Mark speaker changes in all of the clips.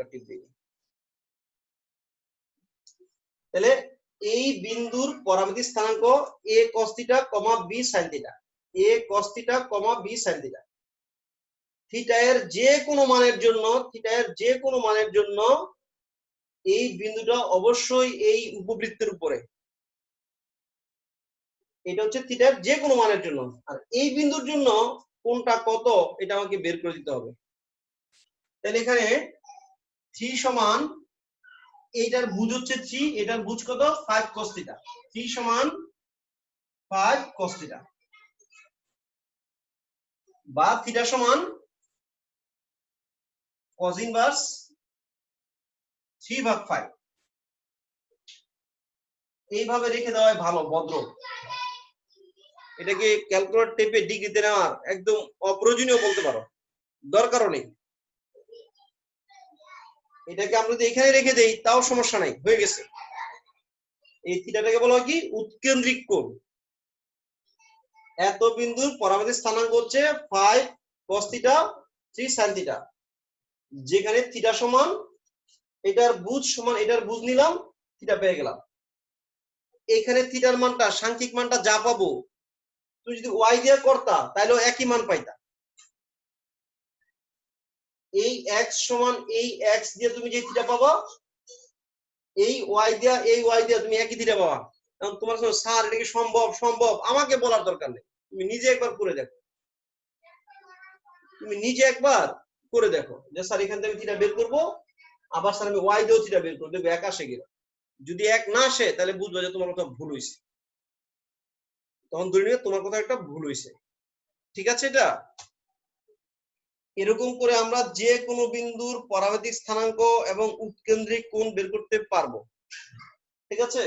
Speaker 1: একটা টিপ দিই। তাহলে এই বিন্দুর পরামিতি স্থানাঙ্ক a cos θ, b sin θ, a cos θ, b sin θ। Theta এর যে কোনো মানের জন্য এই বিন্দুটা অবশ্যই এই উপবৃত্তের উপরে। এটা হচ্ছে থিটার যে কোনো মানের জন্য। আর এই বিন্দুর জন্য কোনটা কত এটা আমাকে বের করে দিতে হবে। তাহলে এখানে 3 সমান, এইটার ভুজ হচ্ছে 3, এটার ভুজ কত 5 cos θ। 3 সমান 5 cos θ, বা থিটা সমান cos ইনভার্স 3/5। এইভাবে রেখে দেওয়াই ভালো, ভদ্র। এটাকে ক্যালকুলেটর টেপে ডিগ্রিতে নেওয়ার একদম অপ্রয়োজনীয় বলতে পারো, দরকারও নেই। এটাকে আমরা যদি এখানে রেখে দেই তাও সমস্যা নাই, হয়ে গেছে। এই থিটাটাকে বলা হয় কি উৎকেন্দ্রিক কোণ। এত বিন্দুর পরামিতি স্থানাঙ্ক হচ্ছে 5 cos θ 3 sin θ, যেখানে থিটা সমান এটার ভুজ সমান এটার ভুজ নিলাম, থিটা পেয়ে গেলাম। এখানে থিটার মানটা সাংখ্যিক মানটা যা পাবো, তুমি যদি ওয়াই দিয়ে করতা তাহলে একই মান পাইতা। এই x সমান এই x দিয়ে তুমি যে থিটা পাবা, এই ওয়াই দিয়া তুমি একই থিটা পাবা। এখন তোমার কাছে স্যার এটা কি সম্ভব আমাকে বলার দরকার নেই, তুমি নিজে একবার করে দেখো। যে স্যার এখান থেকে থিটা বের করবো, আবার স্যার আমি ওয়াই দিয়েও থিটা বের করবো, দেখবো এক আসে কিনা। যদি এক না আসে তাহলে বুঝবো যে তোমার কথা ভুল হয়েছে, তখন ধরে নিবে তোমার কথা একটা ভুল হয়েছে। ঠিক আছে? এটা এরকম করে আমরা যে কোনো বিন্দুর পরামিতিক স্থানাঙ্ক এবং উৎকেন্দ্রিক কোণ বের করতে পারবো। ঠিক আছে?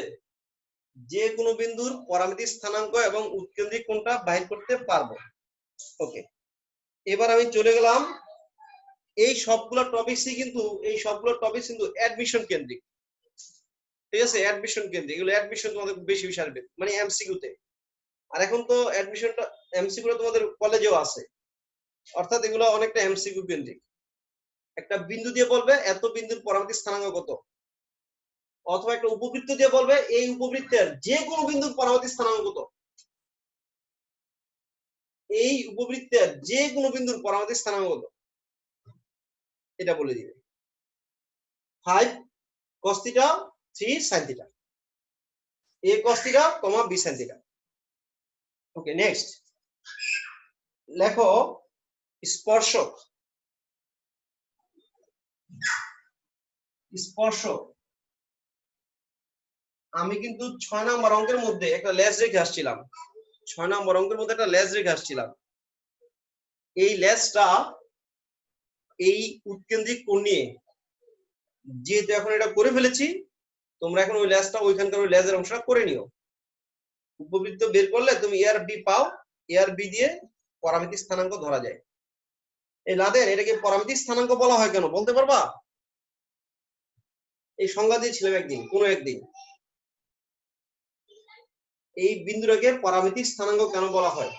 Speaker 1: যে কোনো বিন্দুর পরামিতিক স্থানাঙ্ক এবং উৎকেন্দ্রিক কোণটা বাহির করতে পারবো। ওকে, এবার আমি চলে গেলাম। এই সবগুলো টপিকসই কিন্তু অ্যাডমিশন কেন্দ্রিক। ঠিক আছে? অ্যাডমিশন কেন্দ্রিক, এগুলো অ্যাডমিশন তোমাদের বেশি বেশি আসবে, মানে এমসিকিউ তে। আর এখন তো অ্যাডমিশনটা এমসিকিউ তোমাদের কলেজেও আছে, অর্থাৎ এগুলো অনেকটা এমসিকিউ কেন্দ্রিক। একটা বিন্দু দিয়ে বলবে এত বিন্দুর পরামিতিক স্থানাঙ্ক কত, অথবা একটা উপবৃত্ত দিয়ে বলবে এই উপবৃত্তের যে কোনো বিন্দুর পরামিতিক স্থানাঙ্ক কত। এই উপবৃত্তের যে কোনো বিন্দুর পরামিতিক স্থানাঙ্ক কত এটা বলে দিবে। 5 cos θ 3 sin θ, a cos θ, b sin θ। Okay, next লেখো স্পর্শক। আমি কিন্তু 6 নম্বর অঙ্কের মধ্যে একটা লেজ রেখে আসছিলাম। এই লেজটা এই উৎকেন্দ্রিক কোণ নিয়ে, যেহেতু এখন এটা করে ফেলেছি, তোমরা এখন ওই লেজটা ওইখানকার ওই লেজের অংশটা করে নিও। উপবৃত্ত বের করলে তুমি এ আর বি পাও, এ আর বি দিয়ে পরামিতিক স্থানাঙ্ক ধরা যায়। এই লাদেন, এটাকে পরামিতিক স্থানাঙ্ক বলা হয় কেন বলতে পারবা? এই সংজ্ঞা দিয়েছিলাম একদিন, কোনো একদিন। এই বিন্দুটাকে পরামিতিক স্থানাঙ্ক কেন বলা হয়?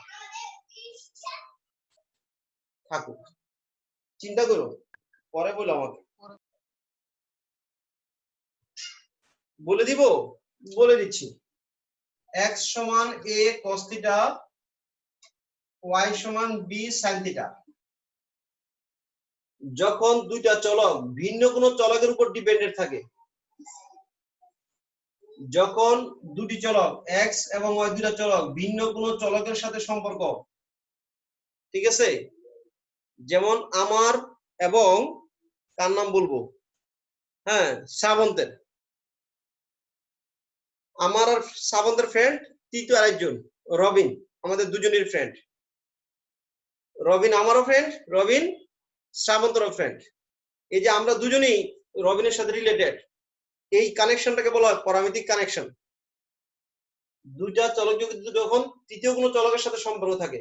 Speaker 1: থাকুক, চিন্তা করো, পরে বলো আমাকে। বলে দিব, বলে দিচ্ছি। x সমান a cos θ, y সমান b sin θ। যখন দুইটা চলক ভিন্ন কোনো চলকের উপর ডিপেন্ডেন্ট থাকে, যখন দুটি চলক x এবং y দুইটা চলক ভিন্ন কোনো চলকের সাথে সম্পর্ক, ঠিক আছে? যেমন আমার এবং কার নাম বলবো, হ্যাঁ শ্রাবন্তের, আমার আর শ্রাবন্তের ফ্রেন্ড, তৃতীয় আরেকজন রবিন, আমাদের দুজনের ফ্রেন্ড। রবিন আমারও ফ্রেন্ড, রবিন শ্রাবন্তেরও ফ্রেন্ড। এই যে আমরা দুজনেই রবিনের সাথে রিলেটেড, এই কানেকশনটাকে বলা হয় পরামিতিক কানেকশন। দুইটা চলক যদি যখন তৃতীয় কোনো চলকের সাথে সম্পর্ক থাকে,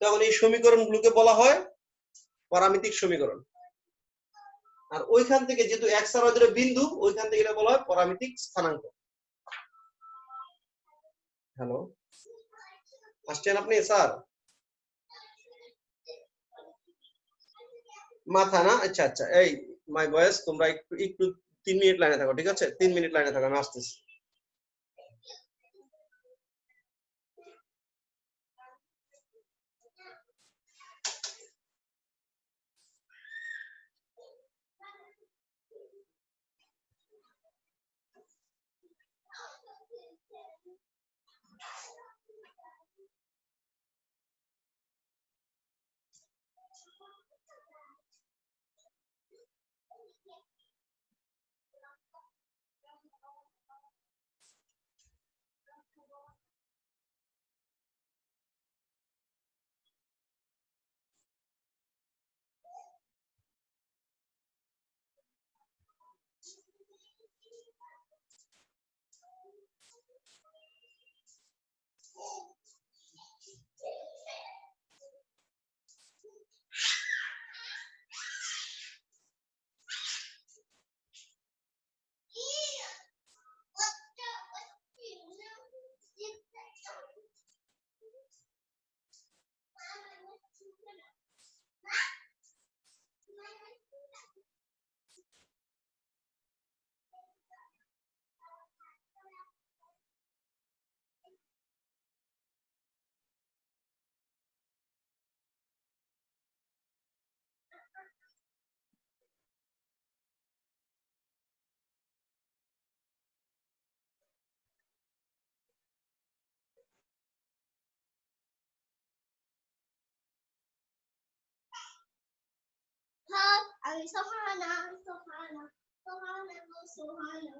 Speaker 1: তখন এই সমীকরণগুলোকে বলা হয় পরামিতিক সমীকরণ। আর ওইখান থেকে যেহেতু x আর y দুটো বিন্দু, ওইখান থেকে এটা বলা হয় পরামিতিক স্থানাঙ্ক। হ্যালো, আসছেন আপনি স্যার? মাথা না, আচ্ছা আচ্ছা। এই মাই ভয়েস, তোমরা একটু একটু 3 মিনিট লাইনে থাকো, ঠিক আছে? 3 মিনিট লাইনে থাকো, আমি আসতেছি।
Speaker 2: Ali Sohana, Sohana, Sohana, Sohana.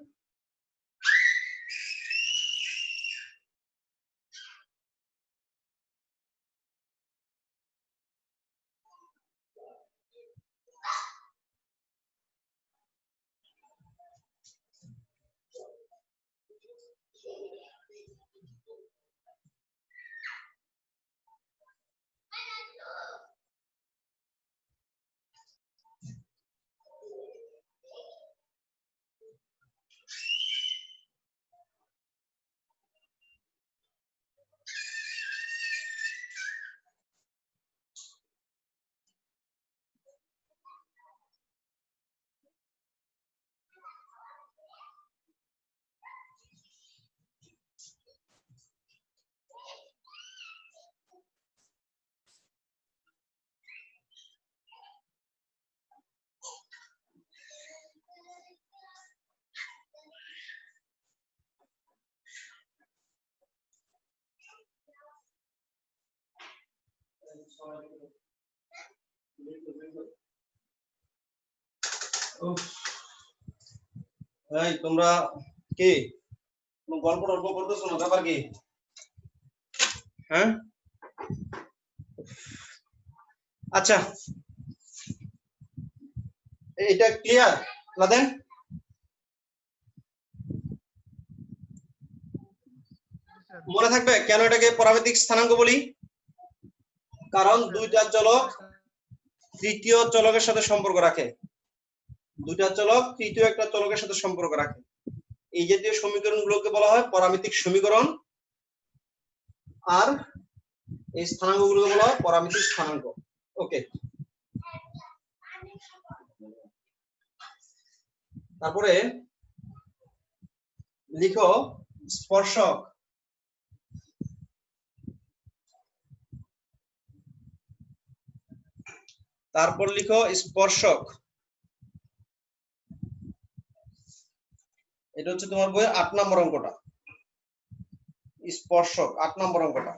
Speaker 1: এই তোমরা কি গল্প টল্প করতেছো না? ব্যাপার কি? হ্যাঁ, আচ্ছা, এটা ক্লিয়ার লাদেন? মনে থাকবে কেন এটাকে পরাবৈদিক স্থানাঙ্ক বলি? কারণ দুইটা চলক তৃতীয় চলকের সাথে সম্পর্ক রাখে, দুইটা চলক তৃতীয় একটা চলকের সাথে সম্পর্ক রাখে। এই জাতীয় সমীকরণগুলোকে বলা হয় পরামিতিক সমীকরণ, আর এই স্থানাঙ্কগুলোকে বলা হয় পরামিতিক স্থানাঙ্ক। ওকে, তারপরে লিখো স্পর্শক। তারপর লিখো স্পর্শক। এটা হচ্ছে তোমার বইয়ের 8 নম্বর অঙ্কটা, স্পর্শক 8 নম্বর অঙ্কটা।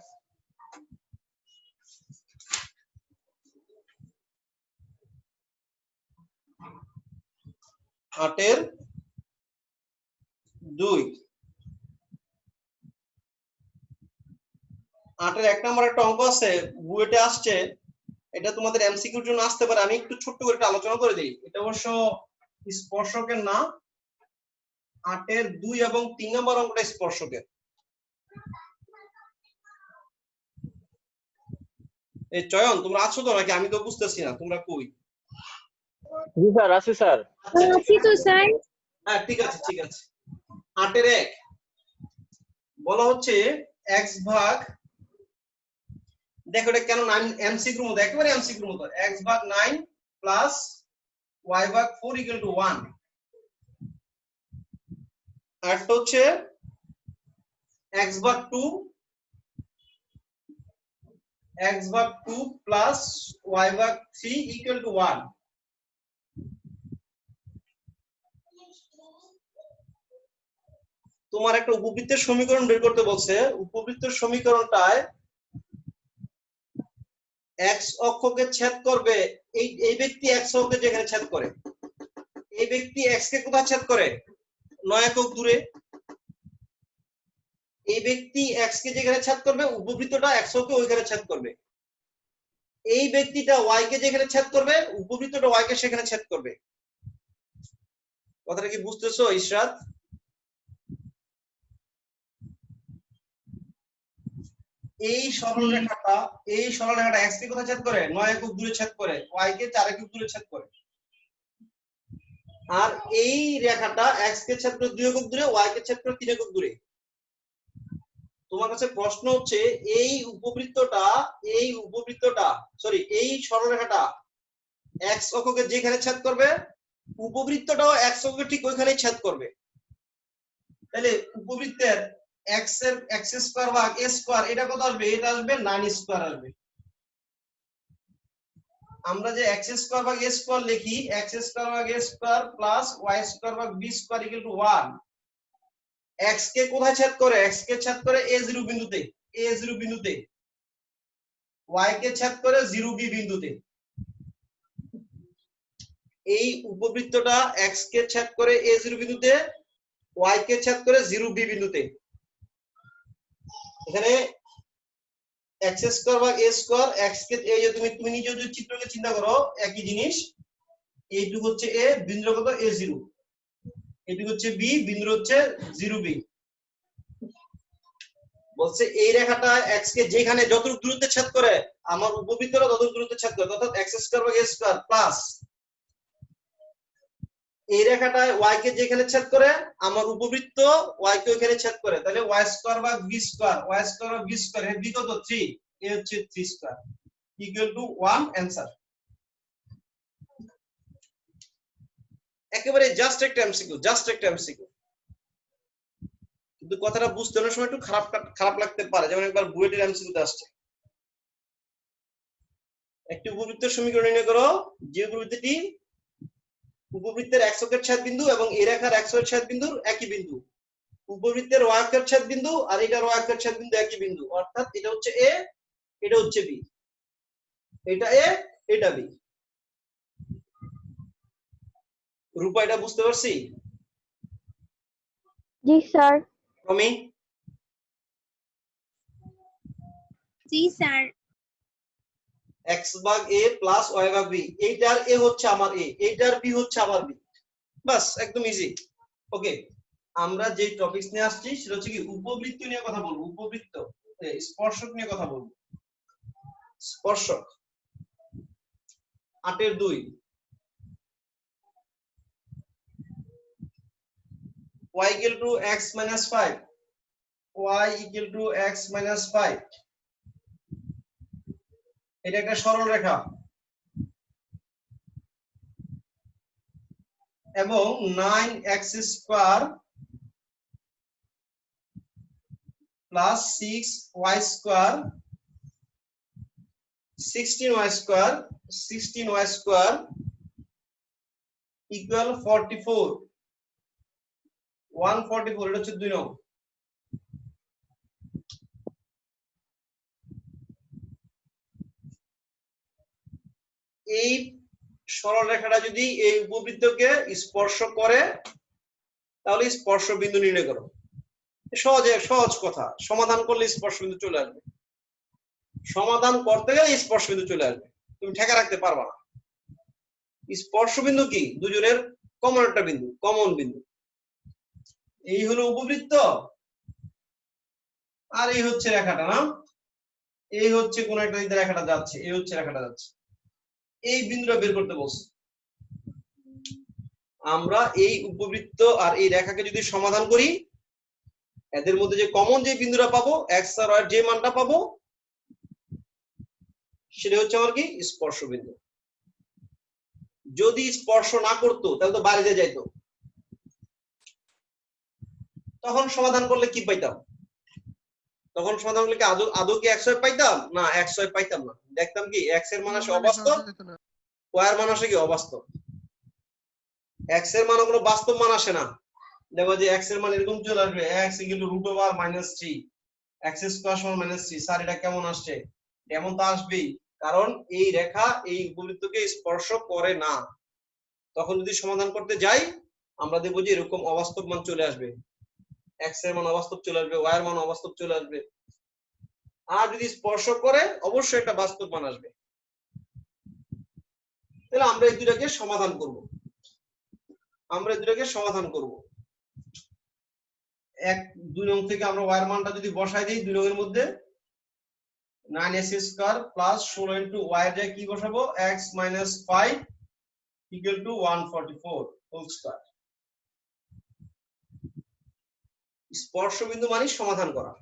Speaker 1: আটের 2, 8-এর 1 নম্বর একটা অঙ্ক আছে, বুয়েটে আসছে, এটা তোমাদের এমসিকিউর জন্য আসতে পারে। আমি একটু ছোট্ট করে একটা আলোচনা করে দিই। এটা অবশ্য স্পর্শকের না, 8-এর 2 এবং 3 নম্বর অঙ্কটা স্পর্শকের। এই চয়ন, তোমরা আছো তো নাকি? আমি তো বুঝতেছি না তোমরা কই।
Speaker 3: জি স্যার, আছি স্যার।
Speaker 2: আছি তো স্যার।
Speaker 1: হ্যাঁ, ঠিক আছে ঠিক আছে। 8-এর 1 বলা হচ্ছে x ভাগ, দেখো এটা কেন 9 এমসিকিউর মতো, একেবারে এমসিকিউর মতো, x ভাগ 9 প্লাস y ভাগ 4 ইকুয়াল টু 1 আর তো হচ্ছে x ভাগ 2 প্লাস y ভাগ 3 ইকুয়াল টু 1। তোমার একটা উপবৃত্তের সমীকরণ বের করতে বলছে। উপবৃত্তের সমীকরণটায় x অক্ষকে ছেদ করবে, এই ব্যক্তি x অক্ষকে যেখানে ছেদ করে, এই ব্যক্তি x কে কোথায় ছেদ করে? 9 একক দূরে। এই ব্যক্তি x কে যেখানে ছেদ করবে, উপবৃত্তটা x অক্ষকে ওইখানে ছেদ করবে। এই ব্যক্তিটা y কে যেখানে ছেদ করবে, উপবৃত্তটা y কে সেখানে ছেদ করবে। কথাটা কি বুঝতেছো ইশরাত? এই সরলরেখাটা x কে কোথায় ছেদ করে? 9 একক দূরে ছেদ করে, y কে 4 একক দূরে ছেদ করে। আর এই রেখাটা x কে ছেদ করে 2 একক দূরে, y কে ছেদ করে 3 একক দূরে। তোমার কাছে প্রশ্ন হচ্ছে এই সরলরেখাটা x অক্ষকে যেখানে ছেদ করবে, উপবৃত্তটাও x অক্ষকে ঠিক ওইখানেই ছেদ করবে। তাহলে উপবৃত্তের x স্কয়ার ভাগ a স্কয়ার এটা কত আসবে? এটা আসবে 9 স্কয়ার আসবে। আমরা যে x স্কয়ার ভাগ a স্কয়ার লিখি, x স্কয়ার ভাগ a square plus y square ভাগ b square equal two 1। x কে কোথায় ছেদ করে? x কে ছেদ করে a0 বিন্দুতে, y কে ছেদ করে 0b বিন্দুতে। এই উপবৃত্তটা x কে ছেদ করে a0 বিন্দুতে, y কে ছেদ করে 0b বিন্দুতে। এখানে x স্কয়ার ভাগ a স্কয়ার, x কে এই যে তুমি নিজে যদি চিত্রকে চিন্তা করো একই জিনিস। এইটুকু হচ্ছে a, বিন্দু কত? a0। এইটুকু হচ্ছে b, বিন্দু হচ্ছে 0b। বলছে এই রেখাটা x কে যেখানে যতটুকু দূরত্বে ছেদ করে, আমার উপবৃত্তটা ততটুকু দূরত্বে ছেদ করে, অর্থাৎ x স্কয়ার ভাগ a স্কয়ার প্লাস এই রেখাটায় y কে যেখানে ছেদ করে, আমার উপবৃত্ত y কে ওখানে ছেদ করে। তাহলে y স্কয়ার ভাগ b স্কয়ার, এর b কত? 3, এ হচ্ছে 3 স্কয়ার ইকুয়াল টু 1 आंसर। একেবারে জাস্ট একটা এমসিকিউ। কিন্তু কথাটা বুঝতে অনেক সময় একটু খারাপ লাগতে পারে। যেমন একবার বুয়েটের এমসিকিউতে আসছে, একটি উপবৃত্তের সমীকরণ নির্ণয় করো যে উপবৃত্তটি উপবৃত্তের x অক্ষের ছেদ বিন্দু এবং এই রেখার x অক্ষের ছেদ বিন্দুর একই বিন্দু। উপবৃত্তের y অক্ষের ছেদ বিন্দু আর এটার y অক্ষের ছেদ বিন্দু একই বিন্দু, অর্থাৎ এটা হচ্ছে a, এটা হচ্ছে b, এটা a, এটা b। রূপা এটা বুঝতে পারছি?
Speaker 2: জি স্যার।
Speaker 1: রমি?
Speaker 2: জি স্যার।
Speaker 1: x ভাগ a প্লাস y ভাগ b, এইটার a হচ্ছে আমার a, এইটার b হচ্ছে আমার b। বাস, একদম ইজি। ওকে, আমরা যে টপিকস নিয়ে আসছি সেটা হচ্ছে কি উপবৃত্ত নিয়ে কথা বলবো। উপবৃত্ত, স্পর্শক নিয়ে কথা বলবো। স্পর্শক 8-2 y equal to x minus 5, y equal to x minus 5, এটা একটা সরল রেখা এবং 9x square plus 6y square 16y square equal 44, 144, এটা হচ্ছে 2 নং। এই সরল রেখাটা যদি এই উপবৃত্তকে স্পর্শ করে তাহলে স্পর্শ বিন্দু নির্ণয় করো। সহজ কথা, সমাধান করলে স্পর্শ বিন্দু চলে আসবে। সমাধান করতে গেলে স্পর্শ বিন্দু চলে আসবে, তুমি ঠেকা রাখতে পারবা না। স্পর্শ বিন্দু কি? দুজনের কমন একটা বিন্দু, কমন বিন্দু। এই হলো উপবৃত্ত আর এই হচ্ছে রেখাটা, না? এই হচ্ছে কোন একটা দিকে রেখাটা যাচ্ছে, এই হচ্ছে রেখাটা যাচ্ছে, এই বিন্দুটা বের করতে বলছে। আমরা এই উপবৃত্ত আর এই রেখাকে যদি সমাধান করি, এদের মধ্যে যে কমন যে বিন্দুটা পাবো, x আর y যে মানটা পাবো, সেটা হচ্ছে আমার কি? স্পর্শ বিন্দু। যদি স্পর্শ না করতো তাহলে তো বাইরে দিয়ে যাইতো, তখন সমাধান করলে কি পাইতাম? তখন সমাধান করলে কি আদৌ আদৌ কি x y পাইতাম? না, x y পাইতাম না। দেখতাম কি x এর মান আসে অবাস্তব, y এর মান আসে কি অবাস্তব। x এর মান কোনো বাস্তব মান আসে না। দেখো যে x এর মান এরকম চলে আসবে x √3 x স্কয়ার সমান -3। স্যার এটা কেমন আসছে? এমন তো আসবেই, কারণ এই রেখা এই উপবৃত্তকে স্পর্শ করে না। তখন যদি সমাধান করতে যাই আমরা দেখব যে এরকম অবাস্তব মান চলে আসবে, x এর মান অবাস্তব চলে আসবে, y এর মান অবাস্তব চলে আসবে। আর যদি স্পর্শ করে অবশ্যই একটা বাস্তব মান আসবে। তাহলে আমরা এই দুটাকে সমাধান করব। এক 2 নং থেকে আমরা y এর মানটা যদি বসাই দিই 2 নং এর মধ্যে 9x square plus 16 into y এর জায়গায় কি বসাবো x - 5 equal to 144 whole square. স্পর্শবিন্দু মানে সমাধান করা,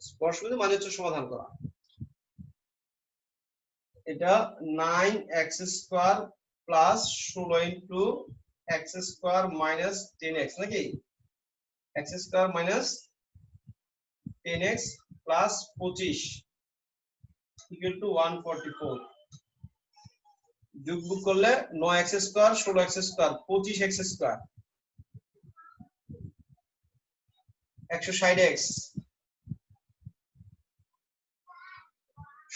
Speaker 1: স্পর্শবিন্দু মানে হচ্ছে সমাধান করা। এটা 9x square plus 16 into x square minus 10x নাকি x square minus 10x plus 25 equal to 144। যোগ করলে 9x square 16x square 25x square 160x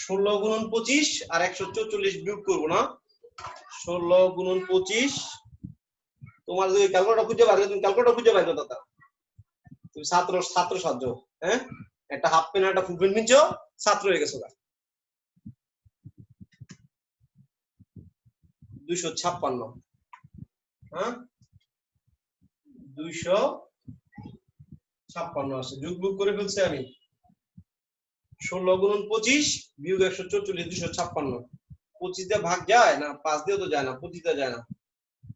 Speaker 1: 16 গুণন 25 আর 144 বিয়োগ করব না, 16 গুণন 25। তোমার যদি ক্যালকুলেটর খুঁজে পারবে তুমি ক্যালকুলেটর খুঁজে পাইবে দাদা, তুমি ছাত্র সাহায্য, হ্যাঁ একটা হাফ পেন একটা ফুল পেন নিছো ছাত্র হয়ে গেছো। 256, হ্যাঁ 256 আছে। যোগ করে ফেলছি আমি 16 গুণন 25 বিয়োগ 144 256। 25 দিয়ে ভাগ যায় না, 5 দিয়েও তো যায় না, 25 দিয়ে যায় না,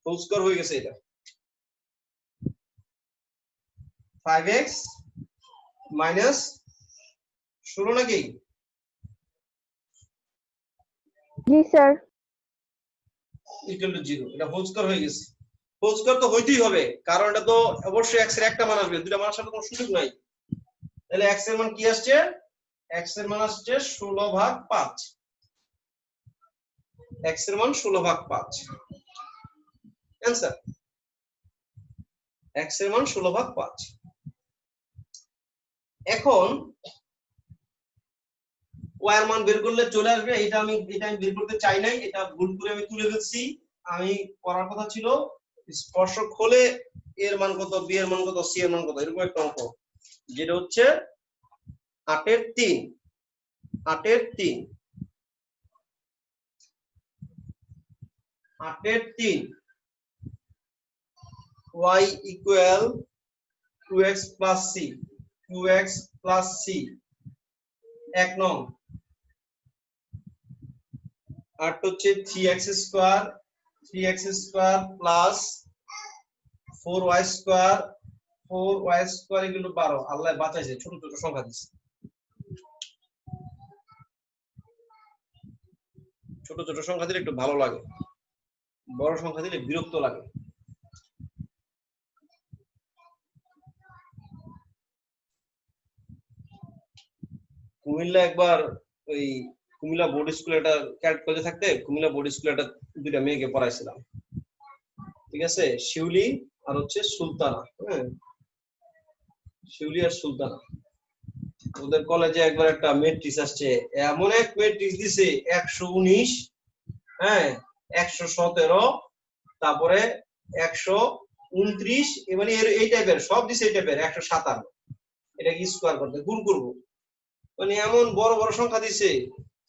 Speaker 1: হোল স্কয়ার হয়ে গেছে। এটা 5x মাইনাস 16 নাকি?
Speaker 2: জি স্যার।
Speaker 1: Equal to 0। এটা হোল স্কয়ার হয়ে গেছে। হোল স্কয়ার তো হইতেই হবে, কারণ এটা তো অবশ্যই x এর একটা মান আসবে, দুইটা মান আসার কোনো সুযোগ নাই। তাহলে x এর মান কি আসছে? x এর মান আসছে 16/5। x এর মান 16/5 आंसर। x এর মান 16/5। এখন y এর মান বের করলে চলে আসবে। এটা আমি বের করতে চাই নাই, এটা ভুল করে আমি তুলে ফেলছি। আমি করার কথা ছিল স্পর্শক হলে এর মান কত, b এর মান কত, c এর মান কত, এরকম একটা অঙ্ক, যেটা হচ্ছে 8 এর 3। 8 এর 3 y equal 2x plus c 2x plus c 1 নং। আর হচ্ছে 3x square plus 4y square এগুলো 12। আল্লাহ বাঁচাইছে, ছোট ছোট সংখ্যা দিচ্ছে, ছোট ছোট সংখ্যা দিলে একটু ভালো লাগে, বড় সংখ্যা দিলে বিরক্ত লাগে। কুমিল্লা একবার ওই কুমিল্লা বোর্ড স্কুলে একটা ক্যাডেট কলেজে থাকতে কুমিল্লা বোর্ড স্কুলে একটা দুইটা মেয়েকে পড়াইছিলাম, ঠিক আছে, শিউলি আর হচ্ছে সুলতানা। হ্যাঁ শিউলি আর সুলতানা। ওদের কলেজে একবার একটা ম্যাট্রিক্স আসছে, এমন এক ম্যাট্রিক্স দিছে 119, হ্যাঁ 117, তারপরে 129, মানে এই টাইপের সব দিছে, এই টাইপের 157। এটা কি স্কয়ার করতে গুণ করব, মানে এমন বড় বড় সংখ্যা দিছে।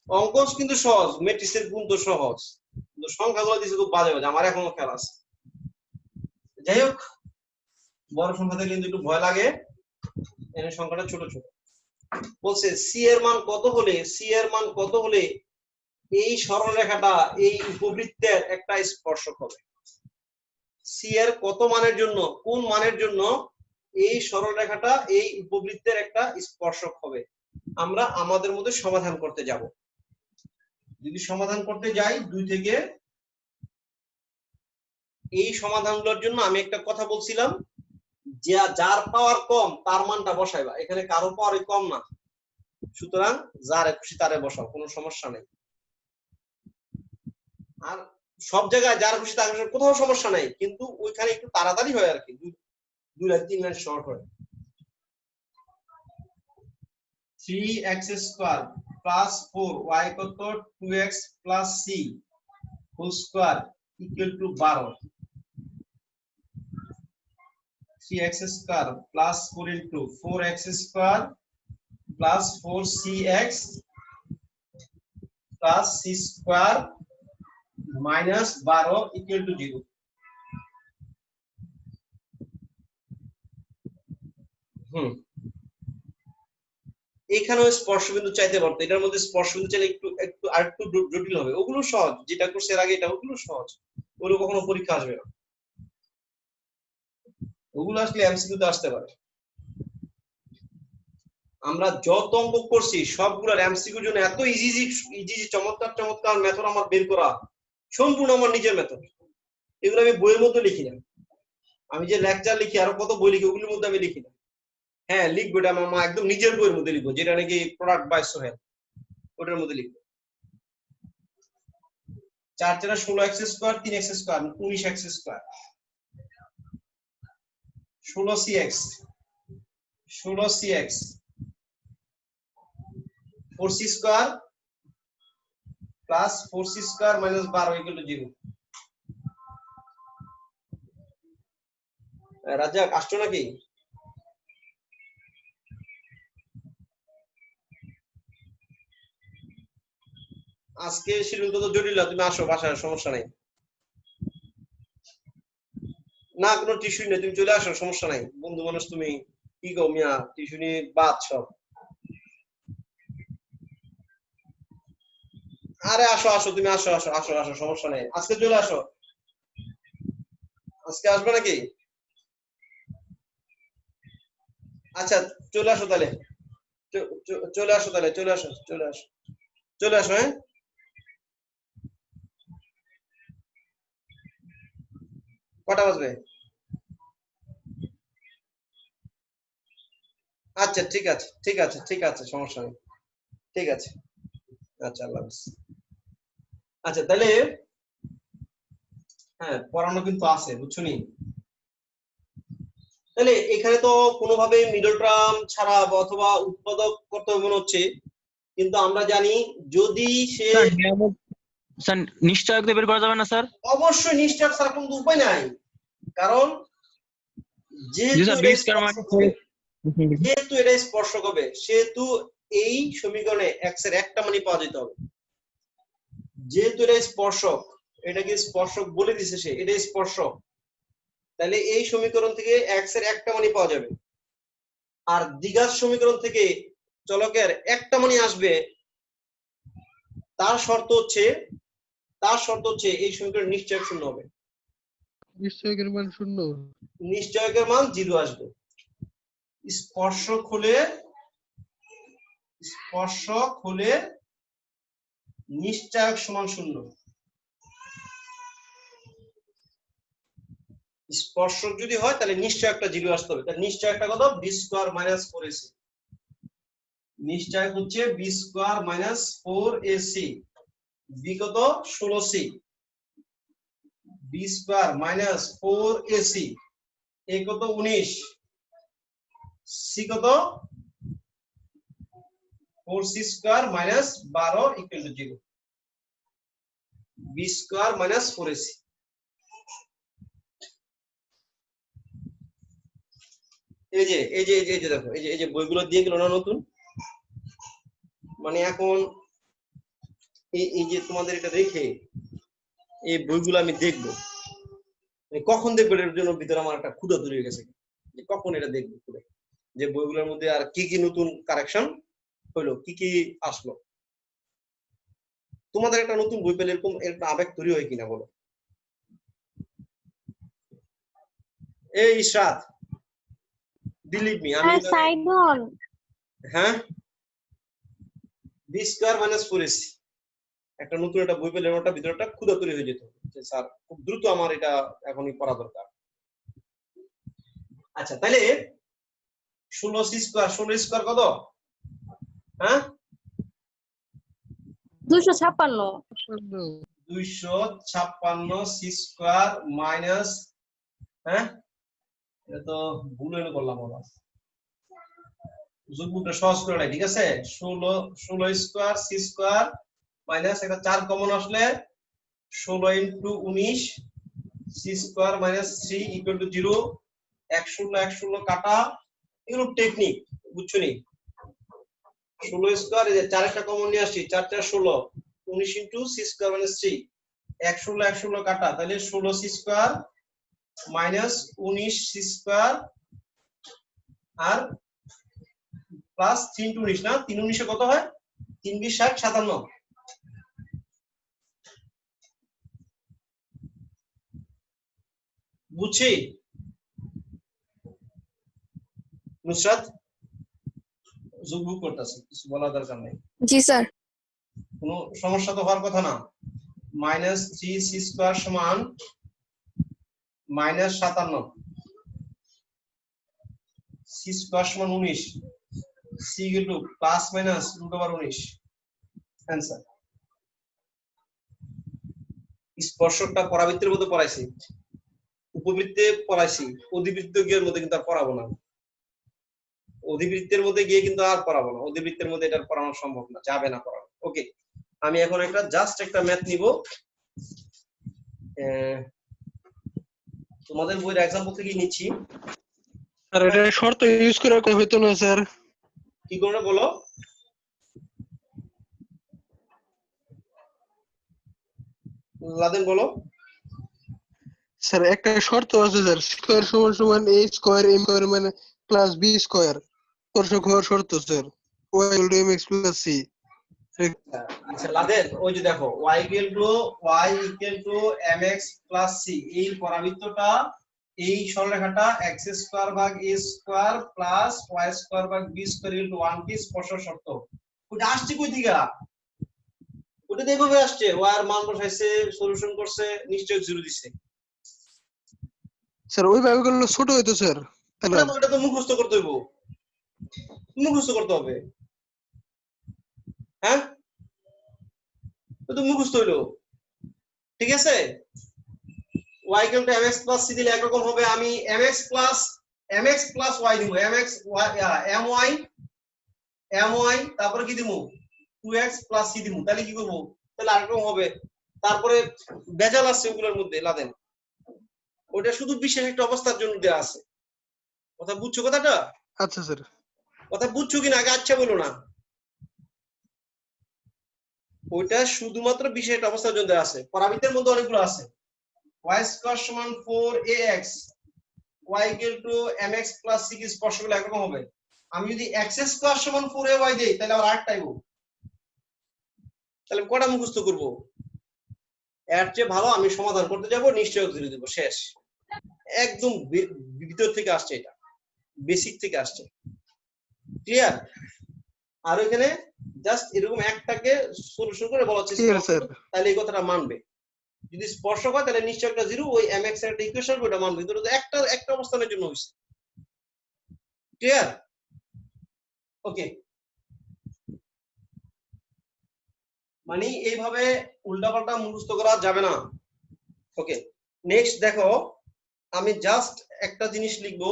Speaker 1: অঙ্ক কিন্তু সহজ, ম্যাট্রিক্সের গুণ তো সহজ, কিন্তু সংখ্যাগুলো দিছে খুব বাজে বাজে, আমার এখনো খেয়াল আছে। যাই হোক, বড় সংখ্যাতে কিন্তু একটু ভয় লাগে, এর সংখ্যাটা ছোট ছোট। বলছে সি এর মান কত হলে এই সরলরেখাটা এই উপবৃত্তের একটা স্পর্শক হবে। সি এর কত মানের জন্য, কোন মানের জন্য এই সরলরেখাটা এই উপবৃত্তের একটা স্পর্শক হবে, আমরা আমাদের মধ্যে সমাধান করতে যাব। যদি সমাধান করতে যাই 2 থেকে এই সমাধানগুলোর জন্য আমি একটা কথা বলছিলাম যে যার পাওয়ার কম তার মানটা বসাইবা, এখানে কারো পাওয়ার কম না, সুতরাং যারে খুশি তারে বসাও, কোনো সমস্যা নেই। আর সব জায়গায় যার খুশি তার খুশি কোথাও সমস্যা নাই, কিন্তু ওইখানে একটু তাড়াতাড়ি হয় আর কি, 2 লাইন 3 লাইন শর্ট হয়। 3x স্কয়ার প্লাস 4y কত 2x plus c whole square equal to 12। 3x square plus 4 into 4x square plus 4cx plus c square minus 12 equal to 0। এখানেও স্পর্শবিন্দু চাইতে পারতো, এটার মধ্যে স্পর্শবিন্দু চাইলে একটু একটু আরেকটু জটিল হবে। ওগুলো সহজ, যেটা করছে এর আগে এটা, ওগুলো সহজ, ওগুলো কখনো পরীক্ষা আসবে না। ওগুলো আসলে এমসিকিউ তে আসতে পারে। আমরা যত অঙ্ক করছি সবগুলোর এমসিকিউর জন্য এত ইজি ইজি চমৎকার চমৎকার মেথড আমার বের করা, সম্পূর্ণ আমার নিজের মেথড। এগুলো আমি বইয়ের মধ্যে লিখি না, আমি যে লেকচার লিখি আরো কত বই লিখি ওগুলোর মধ্যে আমি লিখি না। হ্যাঁ লিখবো, এটা আমার মা একদম নিজের বইয়ের মধ্যে লিখবো, যেটা নাকি প্রোডাক্ট বাই সোহেল, ওটার মধ্যে লিখবো। 4 4 16x square 3x square 19x square 16cx 4c square plus 4c square minus 12 equal to 0। Razak আসছো নাকি? আজকে শিডিউল তো জটিল, তুমি আসো বাসায়, সমস্যা নাই। না কোনো টিস্যু নেই, তুমি চলে আসো, সমস্যা নাই। বন্ধু মানুষ তুমি, কি গো মিয়া, টিস্যুনি বাদ সব। আরে আসো আসো, তুমি আসো আসো আসো আসো, সমস্যা নেই, আজকে চলে আসো। আজকে আসবে নাকি? আচ্ছা চলে আসো তাহলে, চলে আসো তাহলে, চলে আসো চলে আসো চলে আসো। হ্যাঁ কটা বাজবে? আচ্ছা ঠিক আছে ঠিক আছে ঠিক আছে, সমস্যা নেই, ঠিক আছে। আচ্ছা আল্লাহ হাফেজ। আচ্ছা তাহলে হ্যাঁ পড়ানো কিন্তু আছে, বুঝছো নি? তাহলে এখানে তো কোনোভাবে মিডল টার্ম ছাড়া অথবা উৎপাদক করতে হবে মনে হচ্ছে, কিন্তু আমরা জানি যদি সে
Speaker 3: স্যার নিশ্চয়ক বের করা যাবে না স্যার?
Speaker 1: অবশ্যই নিশ্চয় ছাড়া কোনো উপায় নাই, কারণ যেহেতু এটা স্পর্শক হবে সেহেতু এই সমীকরণে এক্স এর একটা মানই পাওয়া যেতে হবে। যেহেতু এটা স্পর্শক, এটাকে স্পর্শক বলে দিছে সে, এটা স্পর্শক, তাহলে এই সমীকরণ থেকে এক্স এর একটা মানই পাওয়া যাবে। আর দ্বিঘাত সমীকরণ থেকে চলকের একটা মানই আসবে, তার শর্ত হচ্ছে এই সমীকরণ নিশ্চয়ক শূন্য হবে।
Speaker 4: নিশ্চয়কের মান 0,
Speaker 1: নিশ্চয়কের মান 0 আসবে। স্পর্শক হলে নিশ্চয়ক সমান 0। স্পর্শক যদি হয় তাহলে নিশ্চয়কটা 0 আসতে হবে। তাহলে নিশ্চয়কটা কত? b square minus 4ac। নিশ্চয়ক হচ্ছে b square minus 4ac। b কত? 16c। b square minus 4ac, a কত? 19, c কত? 4c square minus 12 equal to 0। b square minus 4ac। এই যে দেখো, এই যে বইগুলো দিয়ে গেল না নতুন, মানে এখন এই যে তোমাদের এটা রেখে এই বইগুলো আমি দেখবো, কখন দেখবো এর জন্য ভিতরে আমার একটা ক্ষুধা তৈরি হয়ে গেছে, যে কখন এটা দেখবো, যে বইগুলোর মধ্যে আর কি কি নতুন কারেকশন হইলো, কি কি আসলো। তোমাদের একটা নতুন বই পেলে এরকম একটা আবেগ তৈরি হয় কিনা বলো? এই ইশরাত, বিলিভ মি, আমি হ্যাঁ b স্কয়ার মাইনাস 4ac একটা নতুন একটা বই পেলে ওটা ভিতরে একটা ক্ষুধা তৈরি হয়ে যেত। যে স্যার খুব দ্রুত আমার এটা এখনই পড়া দরকার। আচ্ছা তাহলে 16 সি স্কয়ার, 16 স্কয়ার কত? হ্যাঁ
Speaker 2: 256
Speaker 1: 256 সি স্কয়ার মাইনাস, হ্যাঁ এটা তো ভুল হয়ে করলাম আবার, যোগটা সহজ করে নাই, ঠিক আছে 16 স্কয়ার সি স্কয়ার মাইনাস একটা 4 কমন আসলে 16 into 19 C square minus 3 equal to 0। 10 কাটা, এগুলো টেকনিক, বুঝছো নি? 16 স্কয়ার, এই যে 4 একটা কমন নিয়ে আসছি, 4 4 16, 19 ইনটু সি স্কয়ার মাইনাস 3, 10 কাটা, তাহলে 16 C square minus 19 C square আর প্লাস 3 ইনটু 19, না 3 19 কত হয়? 3 20 60 57। বুঝছি নুসরাত? যোগ করতেছি, কিছু বলার দরকার নেই।
Speaker 2: জি স্যার।
Speaker 1: কোনো সমস্যা তো হওয়ার কথা না। মাইনাস 3 সি স্কয়ার সমান মাইনাস 57, সি স্কয়ার সমান 19, C equal to plus minus root over 19। Answer. স্পর্শকটা পরাবৃত্তের মধ্যে পড়াইছি, উপবৃত্তে পড়াইছি, অধিবৃত্ত গিয়ের মধ্যে কিন্তু আর পড়াবো না। অধিবৃত্তের মধ্যে গিয়ে কিন্তু আর পড়াবো না, অধিবৃত্তের মধ্যে এটা পড়ানো সম্ভব না, যাবে না পড়ানো। ওকে, আমি এখন একটা জাস্ট একটা ম্যাথ নিব, তোমাদের বইয়ের एग्जांपल থেকে নিচ্ছি।
Speaker 4: স্যার এটা শর্ত ইউজ করে কই হইতো না স্যার?
Speaker 1: কি করে বলো? লাদেন বলো।
Speaker 4: স্যার একটা শর্ত আছে স্যার, স্কয়ার সমান সমান a স্কয়ার m স্কয়ার মানে প্লাস b স্কয়ার, স্পর্শক হওয়ার শর্ত sir, y equal two mx plus c।
Speaker 1: আচ্ছা লাদেন, ওই যে দেখো y equal two mx plus c, এই পরাবৃত্তটা, এই সরলরেখাটা x স্কয়ার ভাগ a square plus y square ভাগ b স্কয়ার ইকুয়াল টু 1 কি স্পর্শক শর্ত। ওটা আসছে কই থেকে? ওটা দেখবে আসছে, y এর মান বসাইছে, সলিউশন করছে, নিশ্চয়ই 0 দিছে।
Speaker 4: স্যার ওই ভাবে করলে ছোট হইতো স্যার।
Speaker 1: না ওটা তো মুখস্থ করতে হইব, মুখস্থ করতে হবে। হ্যাঁ তো তো মুখস্থ হইলো, ঠিক আছে। y equal two mx plus c দিলে একরকম হবে, আমি mx প্লাস y দিব, mx my তারপরে কি দিব 2x প্লাস c দিব, তাহলে কি করব? তাহলে আরেকরকম হবে। তারপরে বেজাল আছে ওগুলোর মধ্যে লাদেন, ওটা শুধু বিশেষ একটা অবস্থার জন্য দেয়া আছে। কথা বুঝছো কথাটা?
Speaker 4: আচ্ছা স্যার।
Speaker 1: কথা বুঝছো কিনা আগে আচ্ছা বলো না। ওইটা শুধুমাত্র বিশেষ একটা অবস্থার জন্য দেয়া আছে, পরাবৃত্তের মধ্যে অনেকগুলো আছে। y স্কয়ার সমান 4ax, y equal two mx plus c কি স্পর্শকগুলো একরকম হবে। আমি যদি x স্কয়ার সমান 4ay দেই তাহলে আবার আরেকটা আইবো, তাহলে কটা মুখস্থ করব? এর চেয়ে ভালো আমি সমাধান করতে যাব, নিশ্চয়ই ধরে দেব, শেষ। একদম ভিতর থেকে আসছে, এটা বেসিক থেকে আসছে, ক্লিয়ার? আর এখানে জাস্ট এরকম একটাকে সলিউশন করে বলা হচ্ছে স্পর্শক, তাহলে এই কথাটা মানবে। যদি স্পর্শক হয় তাহলে নিশ্চয় একটা 0, ওই mx এর একটা ইকুয়েশন ওটা মানবে, কিন্তু একটা অবস্থানের জন্য হইছে, ক্লিয়ার? ওকে, মানে এইভাবে উল্টাপাল্টা মুখস্থ করা যাবে না। ওকে, নেক্সট দেখো, আমি জাস্ট একটা জিনিস লিখবো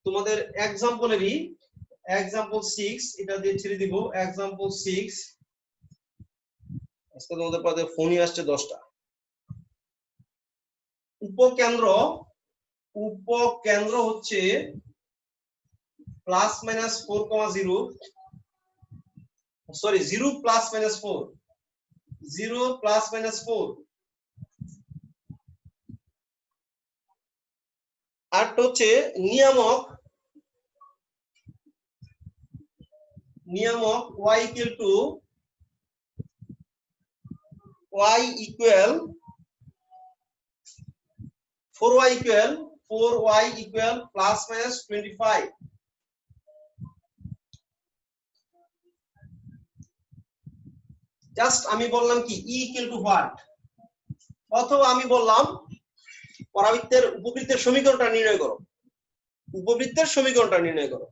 Speaker 1: তোমাদের एग्जांपलেরই, एग्जांपल 6, এটা দিয়ে ছেড়ে দিব। एग्जांपल 6, আজকে তোমাদের পড়াতে ফোনই আসছে 10টা। উপকেন্দ্র হচ্ছে plus minus 4,0, sorry 0 plus minus 4, 0 plus minus 4, আর হচ্ছে নিয়ামক y equal two y equal plus minus 25। Just আমি বললাম কি e ইকুয়াল টু হোয়াট, অথবা আমি বললাম পরাবৃত্তের উপবৃত্তের সমীকরণটা নির্ণয় করো, উপবৃত্তের সমীকরণটা নির্ণয় করো।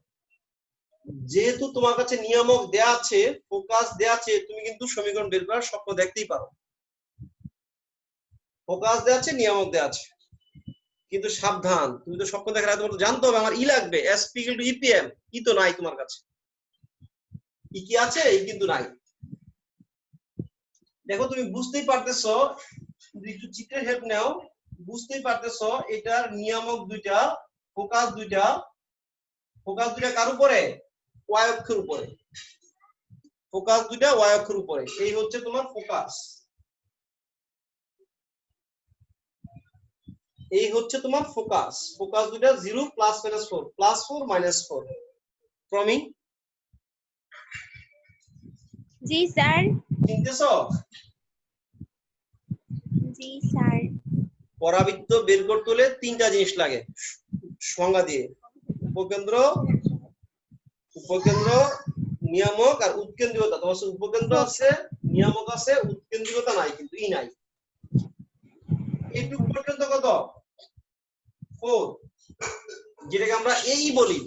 Speaker 1: যেহেতু তোমার কাছে নিয়ামক দেয়া আছে, ফোকাস দেয়া আছে, তুমি কিন্তু সমীকরণ বের করার স্বপ্ন দেখতেই পারো। ফোকাস দেয়া আছে, নিয়ামক দেয়া আছে, কিন্তু সাবধান, তুমি তো স্বপ্ন দেখার আগে তোমার জানতে হবে আমার ই লাগবে, এসপি ইকুয়াল টু ইপিএম, ই তো নাই তোমার কাছে। ই কি আছে? ই কিন্তু নাই। দেখো তুমি বুঝতেই পারতেছো, একটু চিত্রের হেল্প নাও, বুঝতেই পারতেছো এটার নিয়ামক দুইটা, ফোকাস দুইটা, ফোকাস দুইটা কার উপরে? ওয়াই অক্ষের উপরে। ফোকাস দুইটা ওয়াই অক্ষের উপরে, এই হচ্ছে তোমার ফোকাস, এই হচ্ছে তোমার ফোকাস। ফোকাস দুইটা 0 প্লাস মাইনাস 4, প্লাস 4 মাইনাস 4। ফ্রমিং
Speaker 2: জি স্যার।
Speaker 1: চিনতেছো?
Speaker 2: জি স্যার।
Speaker 1: পরাবৃত্ত বের করতে হলে তিনটা জিনিস লাগে সংজ্ঞা দিয়ে, উপকেন্দ্র, উপকেন্দ্র, নিয়ামক আর উৎকেন্দ্রিকতা। তোমার উপকেন্দ্র আছে, নিয়ামক আছে, উৎকেন্দ্রিকতা নাই, কিন্তু ই নাই। এইটুকু পর্যন্ত কত? 4, যেটাকে আমরা এই বলি।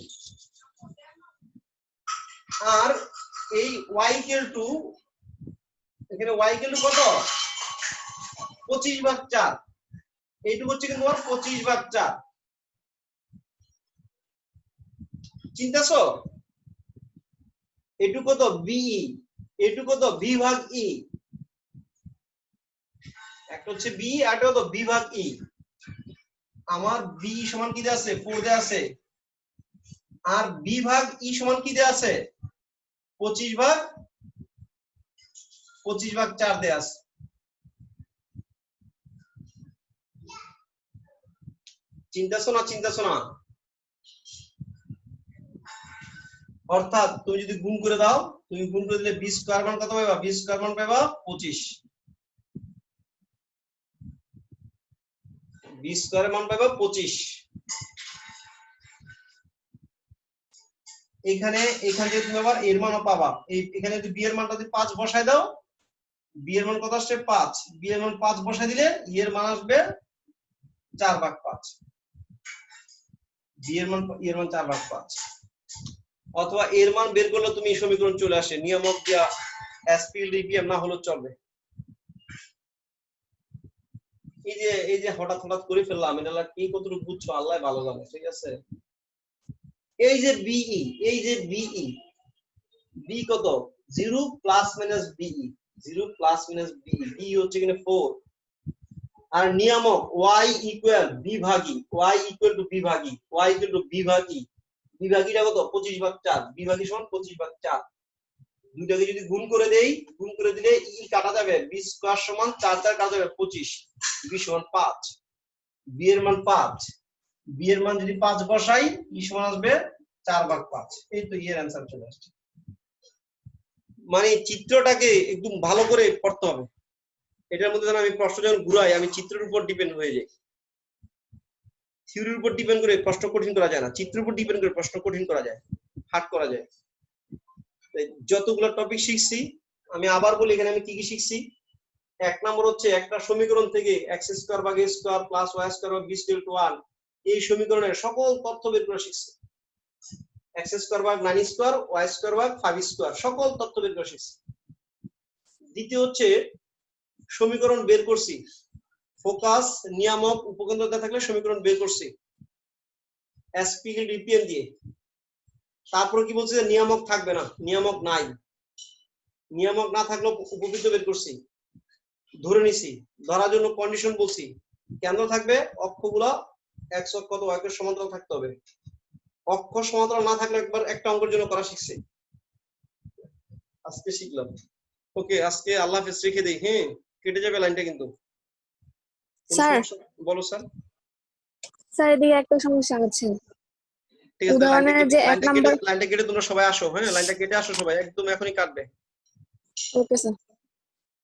Speaker 1: আর এই y ইকুয়াল টু, এখানে y ইকুয়াল টু কত? 25/4। এইটুকু হচ্ছে কিন্তু তোমার 25/4। চিন্তাছো? এইটুকু কত? বিই, এইটুকু কত? বি ভাগ ই। একটা হচ্ছে বি, আর একটা কত? বি ভাগ ই। আমার বি সমান কি দেয়া আছে? 4 দেয়া আছে। আর বি ভাগ ই সমান কি দেয়া আছে? 25/4 দেয়া আছে। চিন্তাছো না? চিন্তাছো না? অর্থাৎ তুমি যদি গুণ করে দাও, তুমি গুণ করে দিলে বি স্কয়ার মান কত পাবা? বি স্কয়ার মান পাবা 25। বি স্কয়ার মান পাবা 25। এখানে যে তুমি আবার এর মানও পাবা। এখানে যদি বি এর মানটা যদি 5 বসায় দাও, বি এর মান কত আসছে? 5। বি এর মান 5 বসায় দিলে ই এর মান আসবে 4/5। বি এর মান, ই এর মান 4/5। অথবা এর মান বের করলে তুমি সমীকরণ চলে আসে, নিয়ামক দিয়া এসপি ডিপিএম না হলো চলবে। এই যে হঠাৎ করে ফেললাম, এটা কি কতটুকু বুঝছো আল্লাহ ভালো জানে, ঠিক আছে? এই যে বিই, এই যে বিই, বি কত? 0 প্লাস মাইনাস বিই, 0 প্লাস মাইনাস বিই, বি হচ্ছে কিনা 4। আর নিয়ামক y ইকুয়াল বি ভাগী, y ইকুয়াল টু বি ভাগী, y ইকুয়াল টু বি ভাগী, বি ভাগীটা কত? 25/4, বি ভাগী সমান 25/4। দুইটাকে যদি গুণ করে দেই, গুণ করে দিলে ই কাটা যাবে, বি স্কয়ার সমান 4 4 কাটা যাবে 25, বি সমান 5, বি এর মান 5। বি এর মান যদি 5 বসাই, ই সমান আসবে 4/5। এই তো এর অ্যানসার চলে আসছে। মানে চিত্রটাকে একদম ভালো করে পড়তে হবে। এটার মধ্যে যখন আমি প্রশ্ন যখন ঘুরাই, আমি চিত্রের উপর ডিপেন্ড হয়ে যাই। থিওরির উপর ডিপেন্ড করে প্রশ্ন কঠিন করা যায় না, চিত্রের উপর ডিপেন্ড করে প্রশ্ন কঠিন করা যায়, হার্ড করা যায়। যতগুলো টপিক শিখছি, আমি আবার বলি এখানে আমি কি কি শিখছি। 1 নম্বর হচ্ছে একটা সমীকরণ থেকে x স্কয়ার ভাগ a square plus y square ভাগ b স্কয়ার টু 1, এই সমীকরণের সকল তথ্য বের করে শিখছি। x স্কয়ার ভাগ 9 স্কয়ার, y স্কয়ার ভাগ 5 স্কয়ার, সকল তথ্য বের করে শিখছি। দ্বিতীয় হচ্ছে সমীকরণ বের করছি, ফোকাস, নিয়ামক, উপকেন্দ্র দেওয়া থাকলে সমীকরণ বের করছি এসপি ডিপিএম দিয়ে। তারপরে কি বলছে? নিয়ামক থাকবে না, নিয়ামক নাই, নিয়ামক না থাকলেও উপবৃত্ত বের করছি, ধরে নিছি, ধরার জন্য কন্ডিশন বলছি। কেন্দ্র থাকবে, অক্ষগুলো x অক্ষ কত y এর সমান্তরাল থাকতে হবে। অক্ষ সমান্তরাল না থাকলে একবার একটা অঙ্কের জন্য করা শিখছি, আজকে শিখলাম। ওকে, আজকে আল্লাহ হাফেজ রেখে দেই। হ্যাঁ, কেটে যাবে লাইনটা কিন্তু।
Speaker 2: স্যার,
Speaker 1: বলো স্যার।
Speaker 2: স্যার এদিকে একটা সমস্যা আছে।
Speaker 1: ঠিক আছে,
Speaker 2: উদাহরণে যে 1 নাম্বার,
Speaker 1: লাইনটা কেটে তোমরা সবাই আসো। হ্যাঁ, লাইনটা কেটে আসো সবাই, একদম এখনই কাটবে।
Speaker 2: Okay sir.